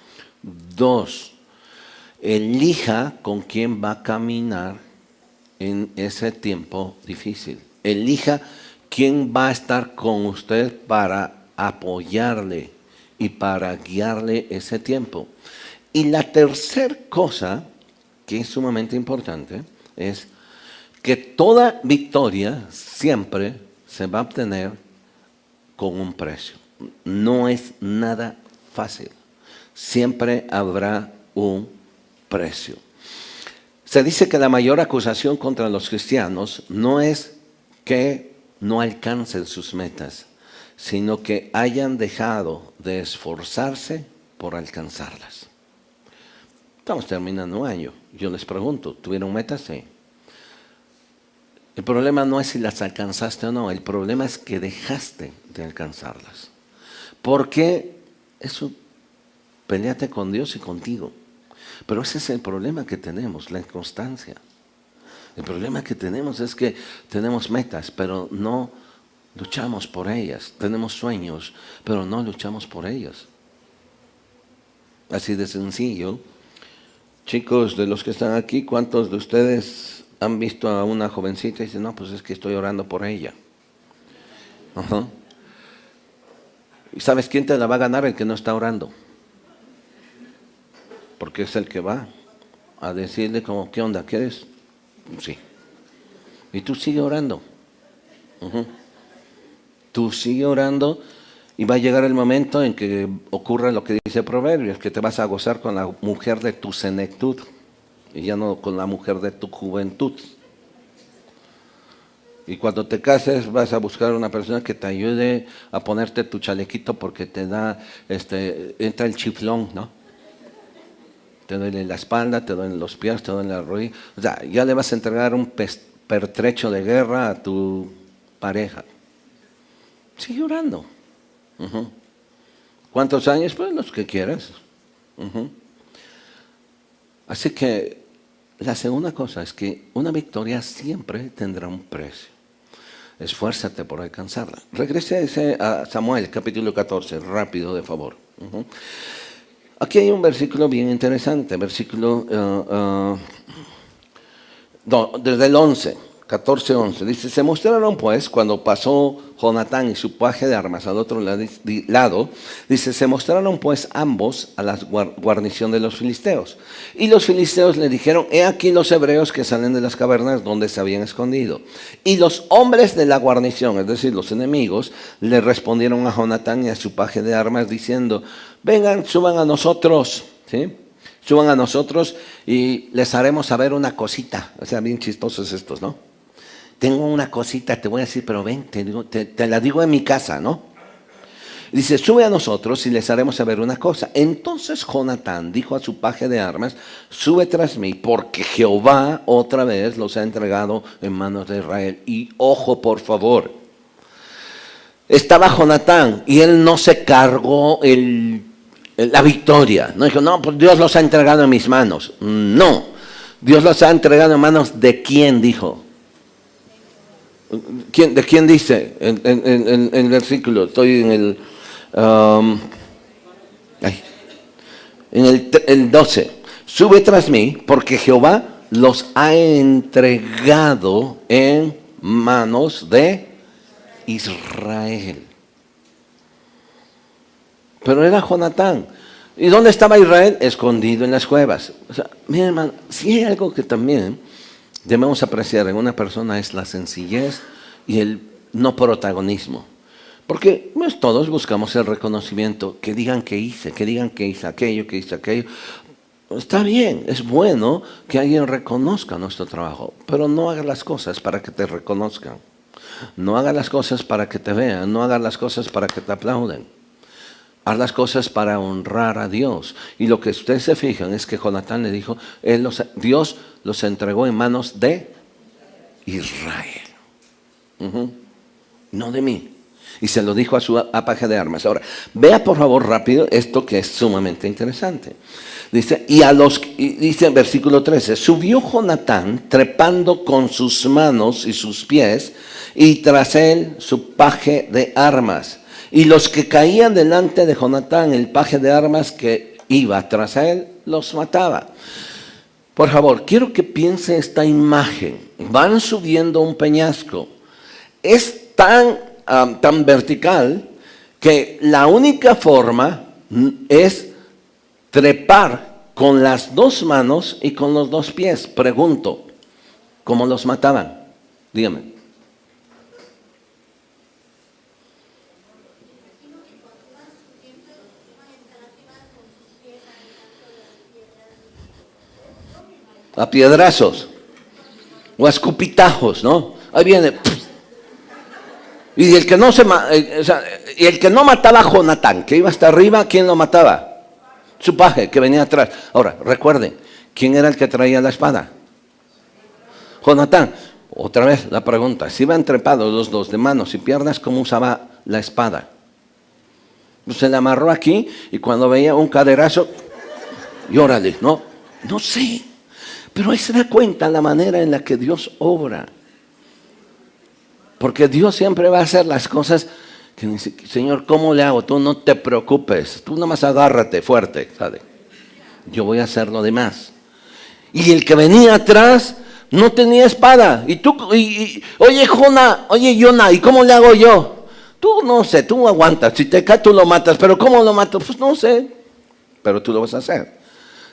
2, elija con quién va a caminar en ese tiempo difícil. Elija quién va a estar con usted para apoyarle y para guiarle ese tiempo. Y la tercera cosa, que es sumamente importante, es que toda victoria siempre se va a obtener con un precio. No es nada fácil. Siempre habrá un precio. Se dice que la mayor acusación contra los cristianos no es que no alcancen sus metas, sino que hayan dejado de esforzarse por alcanzarlas. Estamos terminando un año. Yo les pregunto, ¿tuvieron metas? Sí. El problema no es si las alcanzaste o no, el problema es que dejaste de alcanzarlas. Porque eso, peleate con Dios y contigo. Pero ese es el problema que tenemos, la inconstancia. El problema que tenemos es que tenemos metas, pero no luchamos por ellas. Tenemos sueños, pero no luchamos por ellas. Así de sencillo. Chicos, de los que están aquí, ¿cuántos de ustedes han visto a una jovencita y dicen, no, pues es que estoy orando por ella? Ajá. ¿Y sabes quién te la va a ganar? El que no está orando. Porque es el que va a decirle como, ¿qué onda? ¿Quieres? Sí. Y tú sigue orando. Uh-huh. Tú sigue orando y va a llegar el momento en que ocurra lo que dice Proverbios, que te vas a gozar con la mujer de tu senectud y ya no con la mujer de tu juventud. Y cuando te cases vas a buscar una persona que te ayude a ponerte tu chalequito porque te da, entra el chiflón, ¿no? Te duele la espalda, te duelen los pies, te duele la rodilla. O sea, ya le vas a entregar un pertrecho de guerra a tu pareja. Sigue orando. Uh-huh. ¿Cuántos años? Pues los que quieras. Uh-huh. Así que la segunda cosa es que una victoria siempre tendrá un precio. Esfuérzate por alcanzarla. Regrese a Samuel, capítulo 14, rápido, de favor. Uh-huh. Aquí hay un versículo bien interesante, versículo desde el 11, 14, 11. Dice, se mostraron pues cuando pasó Jonatán y su paje de armas al otro lado, dice, se mostraron pues ambos a la guarnición de los filisteos. Y los filisteos le dijeron, he aquí los hebreos que salen de las cavernas donde se habían escondido. Y los hombres de la guarnición, es decir, los enemigos, le respondieron a Jonatán y a su paje de armas diciendo, vengan, suban a nosotros, ¿sí? Suban a nosotros y les haremos saber una cosita. O sea, bien chistosos estos, ¿no? Tengo una cosita, te voy a decir, pero ven, te la digo en mi casa, ¿no? Dice, sube a nosotros y les haremos saber una cosa. Entonces Jonatán dijo a su paje de armas, sube tras mí, porque Jehová otra vez los ha entregado en manos de Israel. Y ojo, por favor, estaba Jonatán y él no se cargó la victoria. No dijo, no, pues Dios los ha entregado en mis manos. No, Dios los ha entregado en manos de quién, dijo. ¿De quién dice? En el versículo, estoy en el 12. Sube tras mí, porque Jehová los ha entregado en manos de Israel. Pero era Jonatán. ¿Y dónde estaba Israel? Escondido en las cuevas. O sea, mi hermano, si hay algo que también debemos apreciar en una persona es la sencillez y el no protagonismo. Porque pues, todos buscamos el reconocimiento, que digan que hice aquello, que hice aquello. Está bien, es bueno que alguien reconozca nuestro trabajo, pero no hagas las cosas para que te reconozcan. No hagas las cosas para que te vean, no hagas las cosas para que te aplauden. Haz las cosas para honrar a Dios. Y lo que ustedes se fijan es que Jonatán le dijo, Dios los entregó en manos de Israel. Uh-huh. No de mí. Y se lo dijo a su paje de armas. Ahora, vea por favor rápido esto que es sumamente interesante. Dice, dice en versículo 13, subió Jonatán trepando con sus manos y sus pies, y tras él su paje de armas. Y los que caían delante de Jonatán, el paje de armas que iba tras él, los mataba. Por favor, quiero que piense esta imagen. Van subiendo un peñasco. Es tan vertical que la única forma es trepar con las dos manos y con los dos pies. Pregunto, ¿cómo los mataban? Dígame. a piedrazos o a escupitajos, ¿no? Ahí viene. Y el que no y el que no mataba a Jonatán, que iba hasta arriba, ¿quién lo mataba? Su paje, que venía atrás. Ahora, recuerden, ¿quién era el que traía la espada? Jonatán. Otra vez la pregunta, si iban trepados los dos de manos y piernas, ¿cómo usaba la espada? Se la amarró aquí y cuando veía un caderazo, y órale, no sé. Pero ahí se da cuenta la manera en la que Dios obra. Porque Dios siempre va a hacer las cosas que dice, Señor, ¿cómo le hago? Tú no te preocupes, tú nomás agárrate fuerte, ¿sabes? Yo voy a hacer lo demás. Y el que venía atrás no tenía espada. Y tú, oye, Jonah, ¿y cómo le hago yo? Tú no sé, tú aguantas. Si te cae, tú lo matas. ¿Pero cómo lo mato? Pues no sé. Pero tú lo vas a hacer.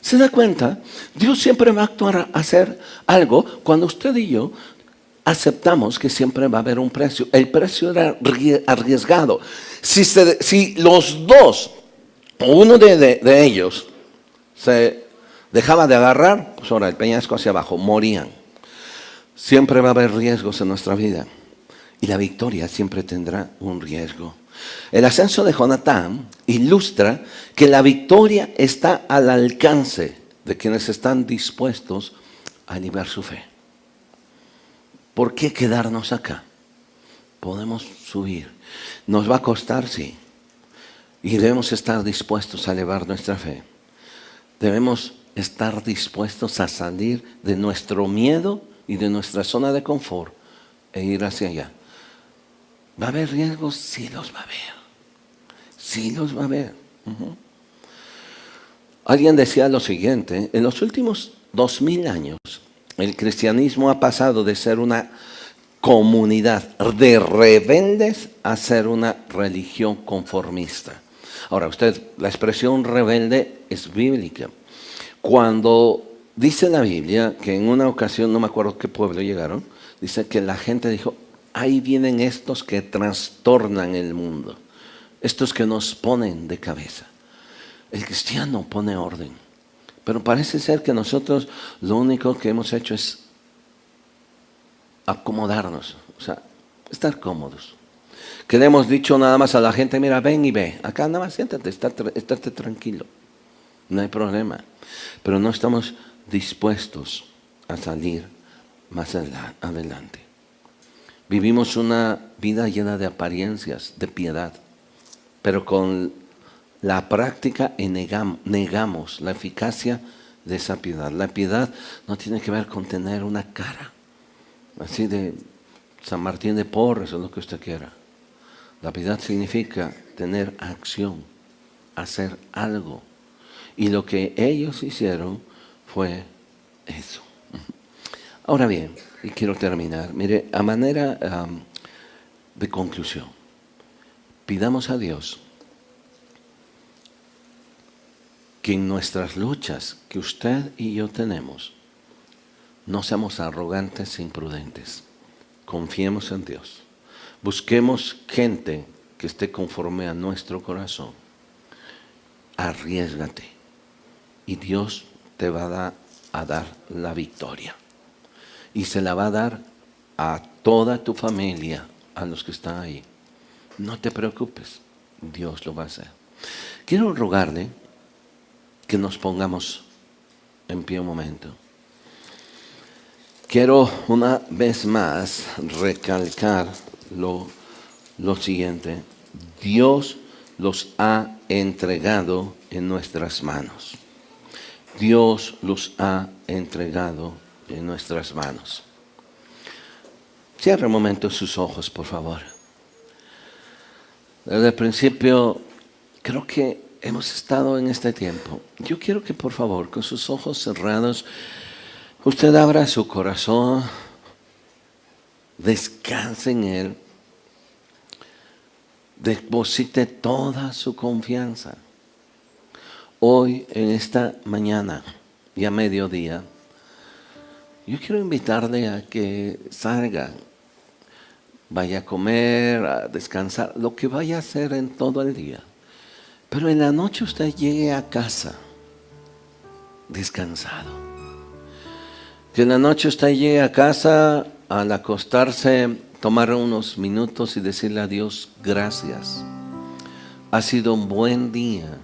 ¿Se da cuenta? Dios siempre va a actuar a hacer algo cuando usted y yo aceptamos que siempre va a haber un precio. El precio era arriesgado. Si los dos, o uno de ellos, se dejaba de agarrar, pues ahora el peñasco hacia abajo, morían. Siempre va a haber riesgos en nuestra vida. Y la victoria siempre tendrá un riesgo. El ascenso de Jonatán ilustra que la victoria está al alcance de quienes están dispuestos a liberar su fe. ¿Por qué quedarnos acá? Podemos subir. Nos va a costar, sí. Y debemos estar dispuestos a elevar nuestra fe. Debemos estar dispuestos a salir de nuestro miedo y de nuestra zona de confort e ir hacia allá. ¿Va a haber riesgos? Sí los va a haber. Sí los va a haber. Alguien decía lo siguiente, en los últimos 2000 años, el cristianismo ha pasado de ser una comunidad de rebeldes a ser una religión conformista. Ahora, la expresión rebelde es bíblica. Cuando dice la Biblia que en una ocasión, no me acuerdo qué pueblo llegaron, dice que la gente dijo, ahí vienen estos que trastornan el mundo, estos que nos ponen de cabeza. El cristiano pone orden, pero parece ser que nosotros lo único que hemos hecho es acomodarnos, o sea, estar cómodos. Que le hemos dicho nada más a la gente, mira, ven y ve, acá nada más siéntate, estate tranquilo, no hay problema. Pero no estamos dispuestos a salir más adelante. Vivimos una vida llena de apariencias, de piedad, pero con la práctica negamos la eficacia de esa piedad. La piedad no tiene que ver con tener una cara, así de San Martín de Porres o lo que usted quiera. La piedad significa tener acción, hacer algo. Y lo que ellos hicieron fue eso. Ahora bien, y quiero terminar, mire, a manera de conclusión, pidamos a Dios que en nuestras luchas que usted y yo tenemos, no seamos arrogantes e imprudentes. Confiemos en Dios. Busquemos gente que esté conforme a nuestro corazón. Arriésgate. Y Dios te va a dar la victoria. Y se la va a dar a toda tu familia, a los que están ahí. No te preocupes, Dios lo va a hacer. Quiero rogarle que nos pongamos en pie un momento. Quiero una vez más recalcar lo siguiente. Dios los ha entregado en nuestras manos. Dios los ha entregado en nuestras manos. Cierre un momento sus ojos, por favor. Desde el principio, creo que hemos estado en este tiempo. Yo quiero que, por favor, con sus ojos cerrados, usted abra su corazón, descanse en Él, deposite toda su confianza. Hoy, en esta mañana y a mediodía, yo quiero invitarle a que salga, vaya a comer, a descansar, lo que vaya a hacer en todo el día. Pero en la noche usted llegue a casa descansado. Que en la noche usted llegue a casa, al acostarse, tomar unos minutos y decirle a Dios, gracias. Ha sido un buen día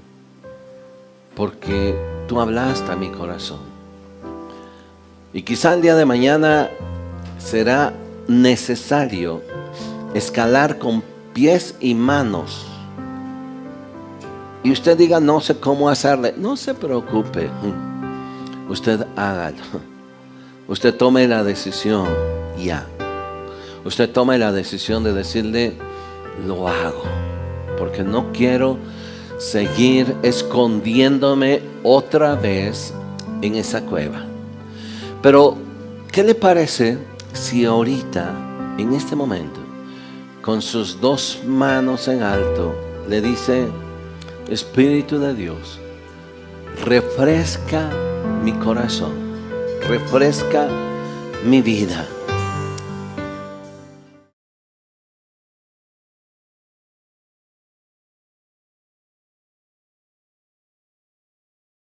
porque tú hablaste a mi corazón. Y quizá el día de mañana será necesario escalar con pies y manos. Y usted diga, no sé cómo hacerle. No se preocupe. Usted hágalo. Usted tome la decisión ya. Usted tome la decisión de decirle, lo hago. Porque no quiero seguir escondiéndome otra vez en esa cueva. Pero, ¿qué le parece si ahorita, en este momento, con sus dos manos en alto, le dice, Espíritu de Dios, refresca mi corazón, refresca mi vida,